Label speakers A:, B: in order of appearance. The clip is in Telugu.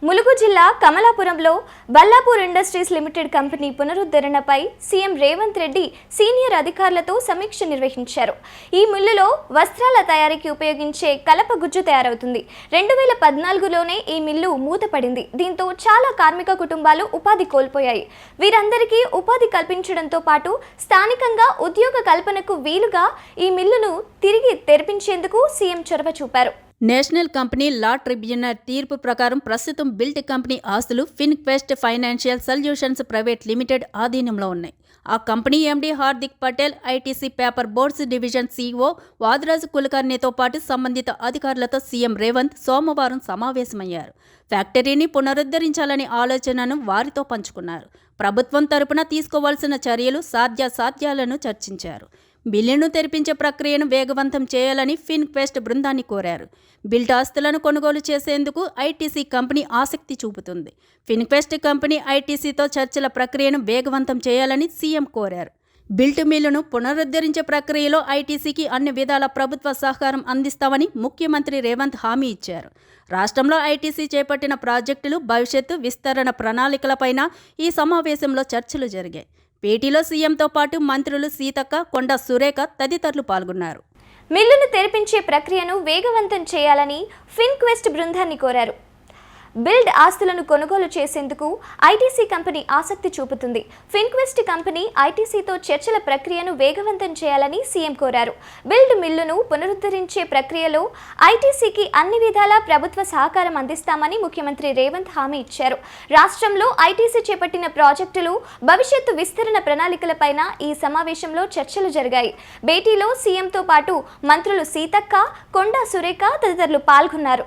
A: ములుగు జిల్లా కమలాపురంలో బల్లాపూర్ ఇండస్ట్రీస్ లిమిటెడ్ కంపెనీ పునరుద్ధరణపై సీఎం రేవంత్ రెడ్డి సీనియర్ అధికారులతో సమీక్ష నిర్వహించారు. ఈ మిల్లులో వస్త్రాల తయారీకి ఉపయోగించే కలప గుజ్జు తయారవుతుంది. 2014లోనే ఈ మిల్లు మూతపడింది. దీంతో చాలా కార్మిక కుటుంబాలు ఉపాధి కోల్పోయాయి. వీరందరికీ ఉపాధి కల్పించడంతో పాటు స్థానికంగా ఉద్యోగ కల్పనకు వీలుగా ఈ మిల్లును తిరిగి తెరిపించేందుకు సీఎం చొరవ చూపారు.
B: నేషనల్ కంపెనీ లా ట్రిబ్యునల్ తీర్పు ప్రకారం ప్రస్తుతం బిల్ట్ కంపెనీ ఆస్తులు Finquest financial solutions private limited ఆధీనంలో ఉన్నాయి. ఆ కంపెనీ MD Hardik Patel, ITC paper boards division CEO Vadaraju కులకర్ణితో పాటు సంబంధిత అధికారులతో సీఎం రేవంత్ సోమవారం సమావేశమయ్యారు. ఫ్యాక్టరీని పునరుద్ధరించాలనే ఆలోచనను వారితో పంచుకున్నారు. ప్రభుత్వం తరపున తీసుకోవాల్సిన చర్యలు, సాధ్యాసాధ్యాలను చర్చించారు. బిల్లును తెరిపించే ప్రక్రియను వేగవంతం చేయాలని ఫిన్క్వెస్ట్ బృందాన్ని కోరారు. బిల్ట్ ఆస్తులను కొనుగోలు చేసేందుకు ఐటీసీ కంపెనీ ఆసక్తి చూపుతుంది. ఫిన్క్వెస్ట్ కంపెనీ ఐటీసీతో చర్చల ప్రక్రియను వేగవంతం చేయాలని సీఎం కోరారు. బిల్ట్ మిల్లును పునరుద్ధరించే ప్రక్రియలో ఐటీసీకి అన్ని విధాల ప్రభుత్వ సహకారం అందిస్తామని ముఖ్యమంత్రి రేవంత్ హామీ ఇచ్చారు. రాష్ట్రంలో ఐటీసీ చేపట్టిన ప్రాజెక్టులు, భవిష్యత్తు విస్తరణ ప్రణాళికలపైన ఈ సమావేశంలో చర్చలు జరిగాయి. భేటీలో సీఎంతో పాటు మంత్రులు సీతక్క, కొండా సురేఖ తదితరులు పాల్గొన్నారు.
A: మిల్లును తెరిపించే ప్రక్రియను వేగవంతం చేయాలని ఫిన్క్వెస్ట్ బృందాన్ని కోరారు. బిల్డ్ ఆస్తులను కొనుగోలు చేసేందుకు ఐటీసీ కంపెనీ ఆసక్తి చూపుతుంది. ఫిన్క్వెస్ట్ కంపెనీ ఐటీసీతో చర్చల ప్రక్రియను వేగవంతం చేయాలని సీఎం కోరారు. బిల్డ్ మిల్లును పునరుద్ధరించే ప్రక్రియలో ఐటీసీకి అన్ని విధాలా ప్రభుత్వ సహకారం అందిస్తామని ముఖ్యమంత్రి రేవంత్ హామీ ఇచ్చారు. రాష్ట్రంలో ఐటీసీ చేపట్టిన ప్రాజెక్టులు, భవిష్యత్తు విస్తరణ ప్రణాళికలపైన ఈ సమావేశంలో చర్చలు జరిగాయి. భేటీలో సీఎంతో పాటు మంత్రులు సీతక్క, కొండా సురేఖ తదితరులు పాల్గొన్నారు.